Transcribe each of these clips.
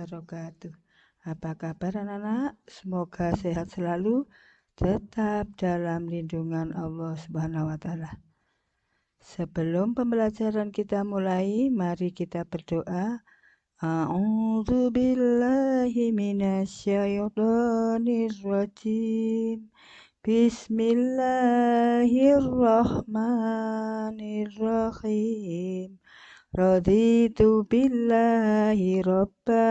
wabarakatuh. Apa kabar anak-anak? Semoga sehat selalu, tetap dalam lindungan Allah Subhanahu wa Ta'ala. Sebelum pembelajaran kita mulai, mari kita berdoa. A'udzu billahi minasyaitonir rajim. Bismillahirrahmanirrahim. Raditu billahi robba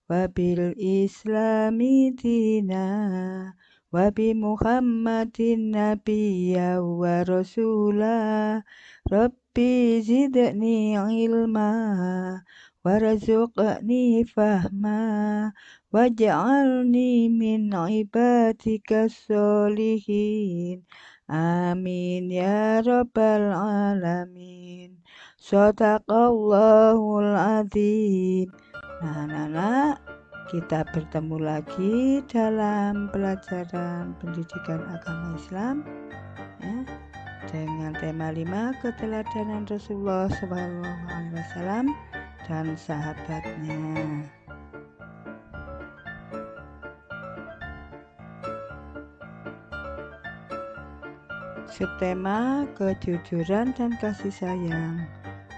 wa bil islami dina wa bi muhammadin nabiyya wa rasula. Rabbi zidni ilma warzuqni fahma waj'alni min ibadika sholihin. Amin ya rabbal alamin. Shadaqallahul adzim. Nah, anak-anak, kita bertemu lagi dalam pelajaran pendidikan agama Islam ya, dengan tema 5 keteladanan Rasulullah SAW dan sahabatnya. Subtema kejujuran dan kasih sayang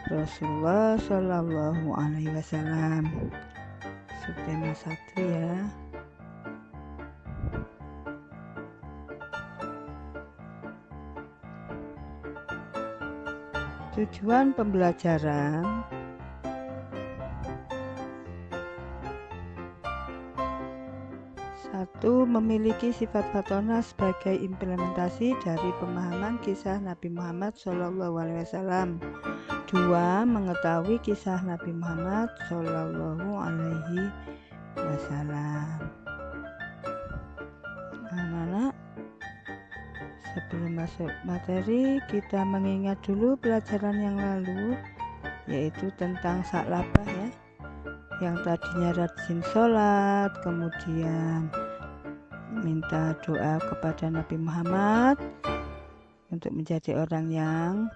Rasulullah Shallallahu Alaihi Wasallam. Subtema 1 ya. Tujuan pembelajaran satu, memiliki sifat fatona sebagai implementasi dari pemahaman kisah Nabi Muhammad SAW. 2. Mengetahui kisah Nabi Muhammad Sallallahu Alaihi Wasallam. Anak-anak, sebelum masuk materi, kita mengingat dulu pelajaran yang lalu, yaitu tentang saklabah ya, yang tadinya rajin sholat, kemudian minta doa kepada Nabi Muhammad untuk menjadi orang yang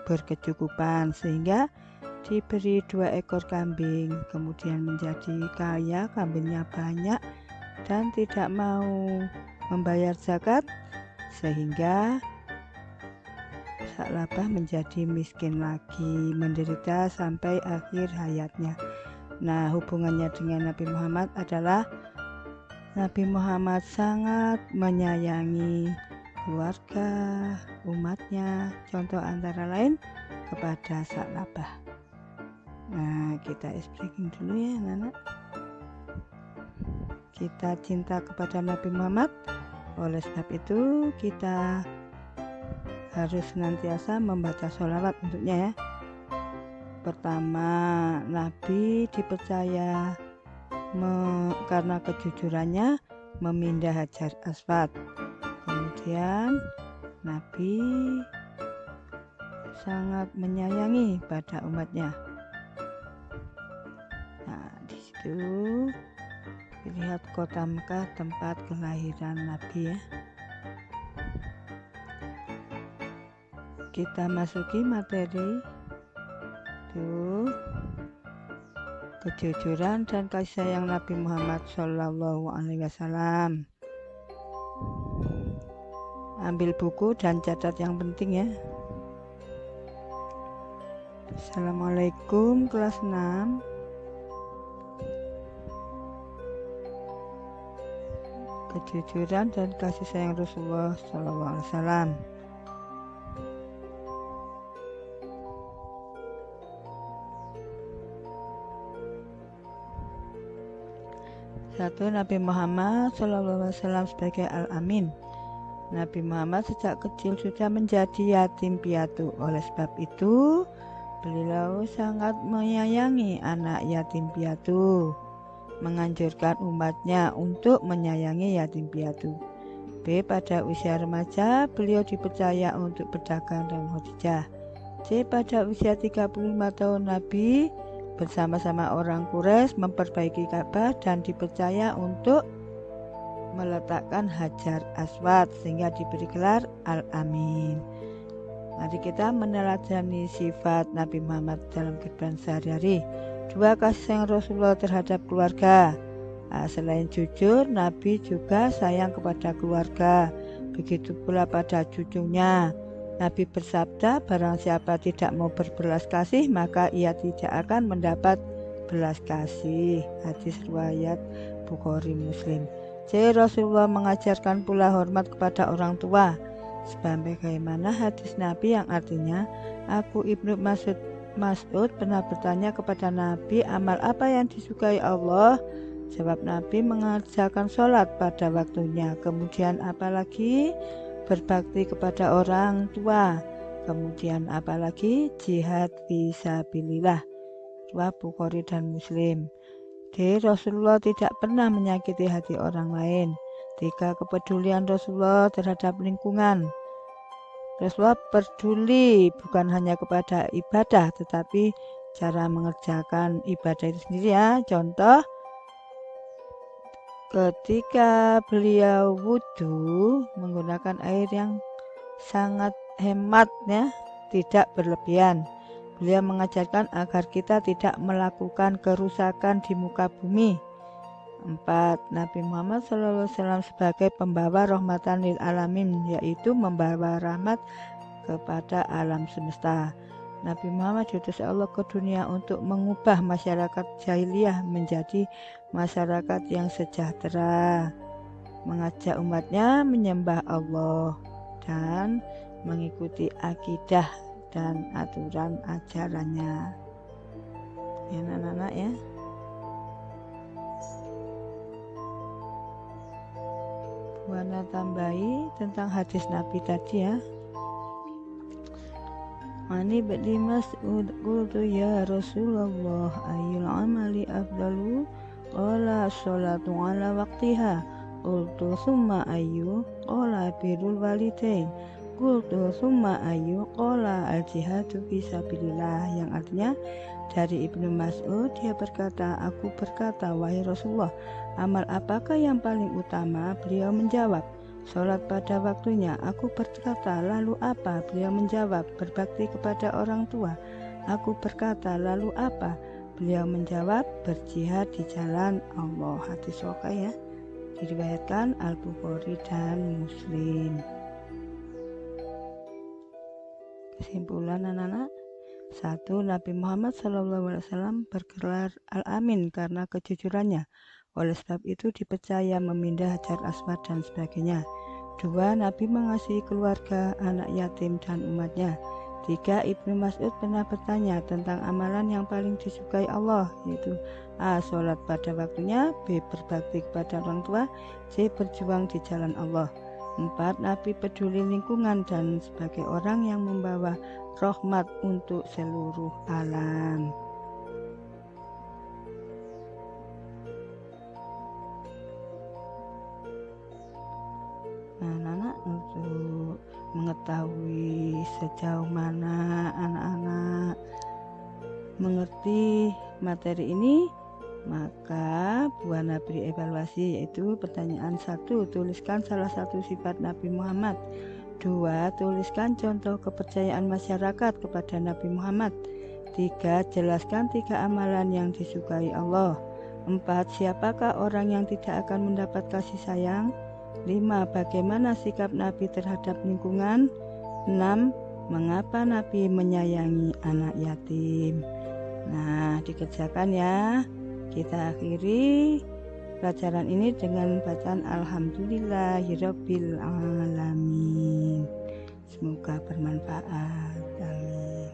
berkecukupan, sehingga diberi 2 ekor kambing, kemudian menjadi kaya, kambingnya banyak dan tidak mau membayar zakat, sehingga saklabah menjadi miskin lagi, menderita sampai akhir hayatnya. Nah, hubungannya dengan Nabi Muhammad adalah Nabi Muhammad sangat menyayangi keluarga, umatnya, contoh antara lain kepada saklabah. Nah, kita explaining dulu ya anak-anak. Kita cinta kepada Nabi Muhammad, oleh sebab itu kita harus senantiasa membaca sholawat untuknya ya. Pertama, Nabi dipercaya karena kejujurannya memindah Hajar Aswad. Kemudian Nabi sangat menyayangi pada umatnya. Nah, di situ lihat kota Mekah, tempat kelahiran Nabi ya. Kita masuki materi. Tuh, kejujuran dan kasih sayang Nabi Muhammad Shallallahu Alaihi Wasallam. Ambil buku dan catat yang penting ya. Assalamualaikum kelas 6. Kejujuran dan kasih sayang Rasulullah Shallallahu Alaihi Wasallam. Satu, Nabi Muhammad SAW sebagai Al-Amin. Nabi Muhammad sejak kecil sudah menjadi yatim piatu. Oleh sebab itu, beliau sangat menyayangi anak yatim piatu, menganjurkan umatnya untuk menyayangi yatim piatu. B. Pada usia remaja, beliau dipercaya untuk berdagang dengan Khadijah. C. Pada usia 35 tahun, Nabi bersama-sama orang Quraisy memperbaiki Ka'bah dan dipercaya untuk meletakkan Hajar Aswad, sehingga diberi gelar Al-Amin. Mari kita meneladani sifat Nabi Muhammad dalam kehidupan sehari-hari. 2. Kasih sayang Rasulullah terhadap keluarga. Selain jujur, Nabi juga sayang kepada keluarga. Begitu pula pada cucunya. Nabi bersabda, barang siapa tidak mau berbelas kasih, maka ia tidak akan mendapat belas kasih. Hadis riwayat Bukhari Muslim. C. Rasulullah mengajarkan pula hormat kepada orang tua. Sebagaimana hadis Nabi yang artinya, aku Ibnu Mas'ud pernah bertanya kepada Nabi, amal apa yang disukai Allah? Jawab Nabi, mengerjakan sholat pada waktunya. Kemudian apalagi? Berbakti kepada orang tua. Kemudian apalagi? Jihad fisabilillah. Riwayat Bukhari dan Muslim. D. Rasulullah tidak pernah menyakiti hati orang lain. 3. Kepedulian Rasulullah terhadap lingkungan. Rasulullah peduli bukan hanya kepada ibadah, tetapi cara mengerjakan ibadah itu sendiri ya. Contoh, ketika beliau wudhu menggunakan air yang sangat hemat ya, tidak berlebihan. Beliau mengajarkan agar kita tidak melakukan kerusakan di muka bumi. 4. Nabi Muhammad SAW sebagai pembawa rahmatan lil alamin, yaitu membawa rahmat kepada alam semesta. Nabi Muhammad diutus Allah ke dunia untuk mengubah masyarakat jahiliyah menjadi masyarakat yang sejahtera, mengajak umatnya menyembah Allah dan mengikuti akidah dan aturan ajarannya. Ya anak-anak ya. Buana tambahi tentang hadis Nabi tadi ya. Ani Ibnu Mas'ud qultu ya Rasulullah ayyul amali afdalu qala sholatu ala waqtiha qultu summa ayyu qala birrul walidain qultu summa ayyu qala al jihadu fisabilillah, yang artinya dari Ibnu Mas'ud dia berkata, aku berkata wahai Rasulullah, amal apakah yang paling utama? Beliau menjawab, sholat pada waktunya. Aku berkata, lalu apa? Beliau menjawab, berbakti kepada orang tua. Aku berkata, lalu apa? Beliau menjawab, berjihad di jalan Allah. Hadis sahih ya, diriwayatkan Al-Bukhari dan Muslim. Kesimpulan anak-anak. 1. Nabi Muhammad SAW bergelar Al-Amin karena kejujurannya. Oleh sebab itu dipercaya memindah Hajar Aswad dan sebagainya. 2. Nabi mengasihi keluarga, anak yatim dan umatnya. 3. Ibnu Mas'ud pernah bertanya tentang amalan yang paling disukai Allah, yaitu A. Sholat pada waktunya, B. Berbakti kepada orang tua, C. Berjuang di jalan Allah. 4. Nabi peduli lingkungan dan sebagai orang yang membawa rahmat untuk seluruh alam. Nah, anak-anak, untuk mengetahui sejauh mana anak-anak mengerti materi ini, maka Buana beri evaluasi, yaitu pertanyaan 1, tuliskan salah satu sifat Nabi Muhammad. 2. Tuliskan contoh kepercayaan masyarakat kepada Nabi Muhammad. 3. Jelaskan 3 amalan yang disukai Allah. 4. Siapakah orang yang tidak akan mendapat kasih sayang? 5. Bagaimana sikap Nabi terhadap lingkungan? 6. Mengapa Nabi menyayangi anak yatim? Nah, dikerjakan ya. Kita akhiri pelajaran ini dengan bacaan Alhamdulillahirabbil alamin. Semoga bermanfaat. Amin.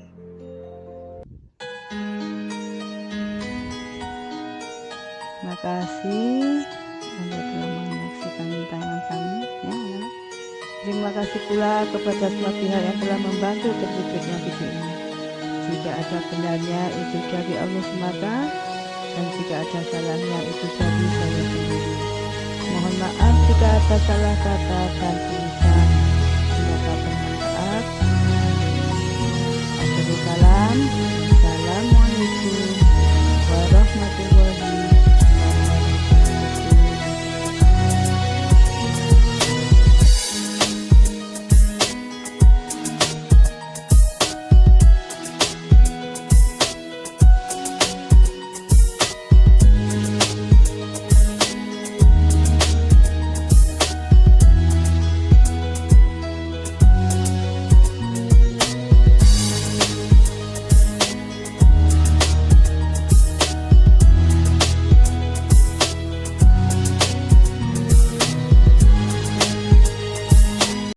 Terima kasih Anda telah menyaksikan tayangan kami ya. Terima kasih pula kepada semua pihak yang telah membantu terwujudnya video ini. Jika ada benarnya itu dari Allah semata, dan jika ada salahnya itu dari saya sendiri. Mohon maaf jika ada salah kata dan